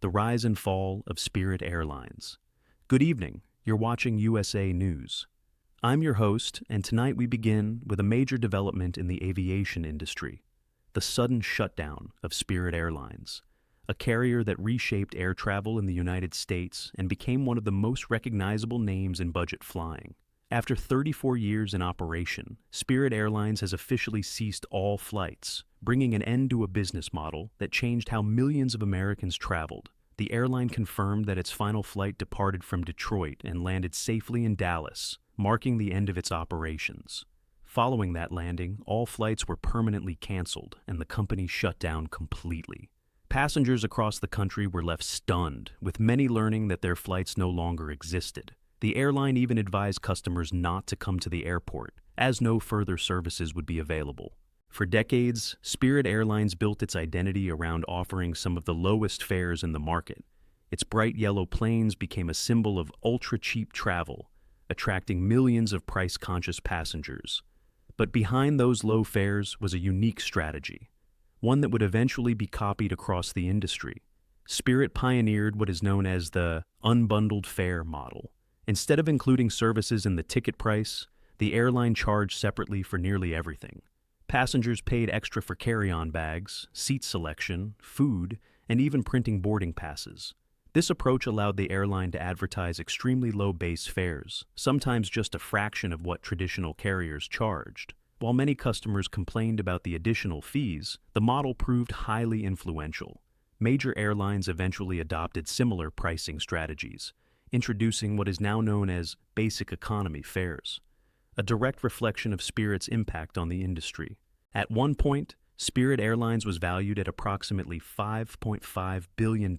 the rise and fall of Spirit Airlines. Good evening, you're watching USA News. I'm your host, and tonight we begin with a major development in the aviation industry, the sudden shutdown of Spirit Airlines, a carrier that reshaped air travel in the United States and became one of the most recognizable names in budget flying. After 34 years in operation, Spirit Airlines has officially ceased all flights, bringing an end to a business model that changed how millions of Americans traveled. The airline confirmed that its final flight departed from Detroit and landed safely in Dallas, marking the end of its operations. Following that landing, all flights were permanently canceled and the company shut down completely. Passengers across the country were left stunned, with many learning that their flights no longer existed. The airline even advised customers not to come to the airport, as no further services would be available. For decades, Spirit Airlines built its identity around offering some of the lowest fares in the market. Its bright yellow planes became a symbol of ultra-cheap travel, attracting millions of price-conscious passengers. But behind those low fares was a unique strategy, one that would eventually be copied across the industry. Spirit pioneered what is known as the unbundled fare model. Instead of including services in the ticket price, the airline charged separately for nearly everything. Passengers paid extra for carry-on bags, seat selection, food, and even printing boarding passes. This approach allowed the airline to advertise extremely low base fares, sometimes just a fraction of what traditional carriers charged. While many customers complained about the additional fees, the model proved highly influential. Major airlines eventually adopted similar pricing strategies, introducing what is now known as basic economy fares, a direct reflection of Spirit's impact on the industry. At one point, Spirit Airlines was valued at approximately $5.5 billion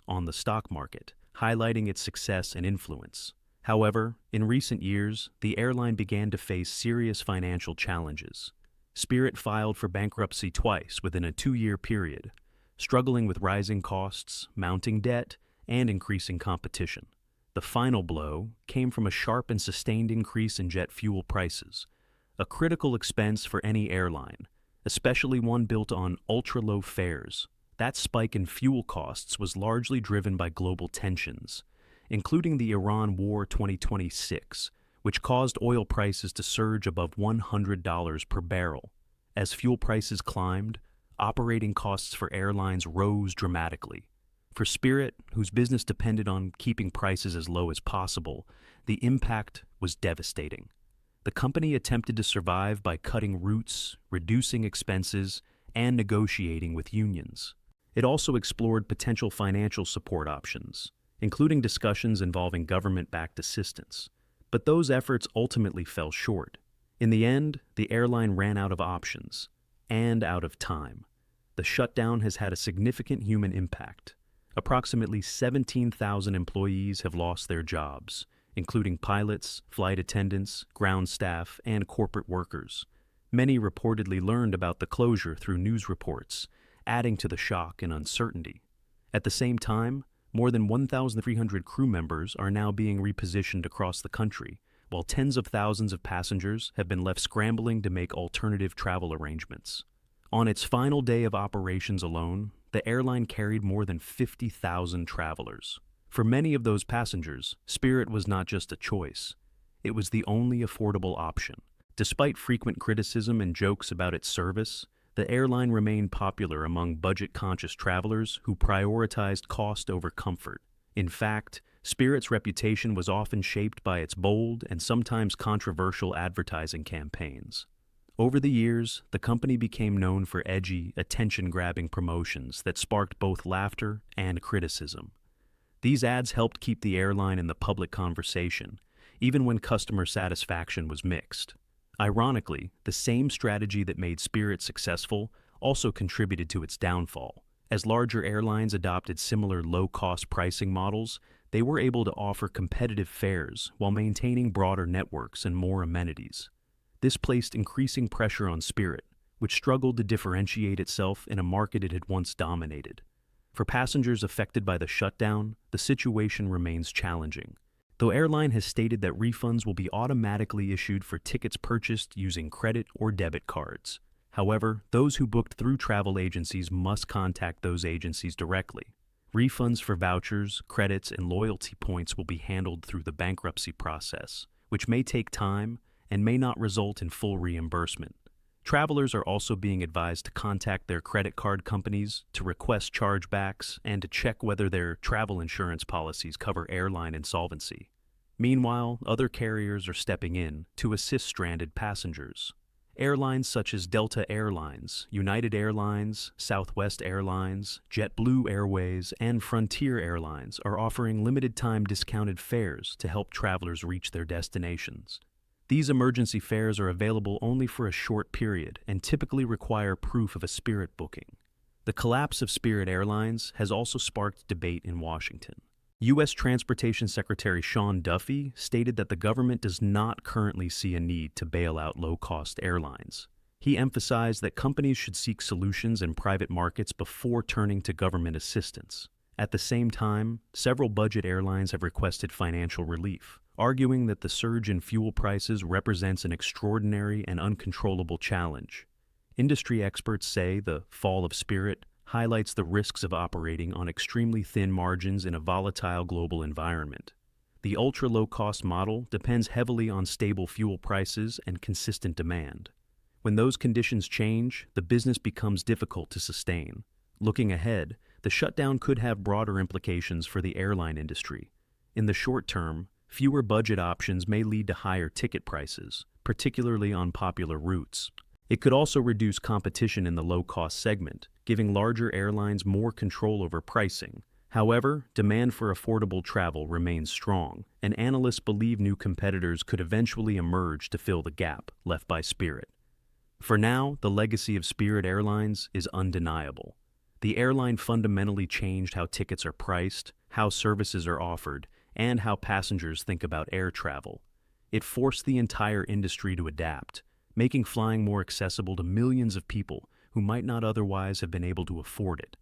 on the stock market, highlighting its success and influence. However, in recent years, the airline began to face serious financial challenges. Spirit filed for bankruptcy twice within a 2-year period, struggling with rising costs, mounting debt, and increasing competition. The final blow came from a sharp and sustained increase in jet fuel prices, a critical expense for any airline, especially one built on ultra-low fares. That spike in fuel costs was largely driven by global tensions, including the Iran War 2026, which caused oil prices to surge above $100 per barrel. As fuel prices climbed, operating costs for airlines rose dramatically. For Spirit, whose business depended on keeping prices as low as possible, the impact was devastating. The company attempted to survive by cutting routes, reducing expenses, and negotiating with unions. It also explored potential financial support options, including discussions involving government-backed assistance. But those efforts ultimately fell short. In the end, the airline ran out of options and out of time. The shutdown has had a significant human impact. Approximately 17,000 employees have lost their jobs, including pilots, flight attendants, ground staff, and corporate workers. Many reportedly learned about the closure through news reports, adding to the shock and uncertainty. At the same time, more than 1,300 crew members are now being repositioned across the country, while tens of thousands of passengers have been left scrambling to make alternative travel arrangements. On its final day of operations alone, the airline carried more than 50,000 travelers. For many of those passengers, Spirit was not just a choice. It was the only affordable option. Despite frequent criticism and jokes about its service, the airline remained popular among budget-conscious travelers who prioritized cost over comfort. In fact, Spirit's reputation was often shaped by its bold and sometimes controversial advertising campaigns. Over the years, the company became known for edgy, attention-grabbing promotions that sparked both laughter and criticism. These ads helped keep the airline in the public conversation, even when customer satisfaction was mixed. Ironically, the same strategy that made Spirit successful also contributed to its downfall. As larger airlines adopted similar low-cost pricing models, they were able to offer competitive fares while maintaining broader networks and more amenities. This placed increasing pressure on Spirit, which struggled to differentiate itself in a market it had once dominated. For passengers affected by the shutdown, the situation remains challenging. Though airline has stated that refunds will be automatically issued for tickets purchased using credit or debit cards. However, those who booked through travel agencies must contact those agencies directly. Refunds for vouchers, credits, and loyalty points will be handled through the bankruptcy process, which may take time and may not result in full reimbursement. Travelers are also being advised to contact their credit card companies to request chargebacks and to check whether their travel insurance policies cover airline insolvency. Meanwhile, other carriers are stepping in to assist stranded passengers. Airlines such as Delta Airlines, United Airlines, Southwest Airlines, JetBlue Airways, and Frontier Airlines are offering limited-time discounted fares to help travelers reach their destinations. These emergency fares are available only for a short period and typically require proof of a Spirit booking. The collapse of Spirit Airlines has also sparked debate in Washington. U.S. Transportation Secretary Sean Duffy stated that the government does not currently see a need to bail out low-cost airlines. He emphasized that companies should seek solutions in private markets before turning to government assistance. At the same time, several budget airlines have requested financial relief, arguing that the surge in fuel prices represents an extraordinary and uncontrollable challenge. Industry experts say the fall of Spirit highlights the risks of operating on extremely thin margins in a volatile global environment. The ultra-low-cost model depends heavily on stable fuel prices and consistent demand. When those conditions change, the business becomes difficult to sustain. Looking ahead, the shutdown could have broader implications for the airline industry. In the short term, fewer budget options may lead to higher ticket prices, particularly on popular routes. It could also reduce competition in the low-cost segment, giving larger airlines more control over pricing. However, demand for affordable travel remains strong, and analysts believe new competitors could eventually emerge to fill the gap left by Spirit. For now, the legacy of Spirit Airlines is undeniable. The airline fundamentally changed how tickets are priced, how services are offered, and how passengers think about air travel. It forced the entire industry to adapt, making flying more accessible to millions of people who might not otherwise have been able to afford it.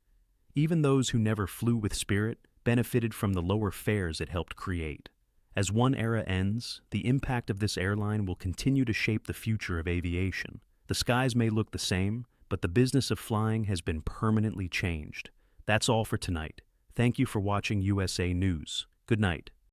Even those who never flew with Spirit benefited from the lower fares it helped create. As one era ends, the impact of this airline will continue to shape the future of aviation. The skies may look the same, but the business of flying has been permanently changed. That's all for tonight. Thank you for watching USA News. Good night.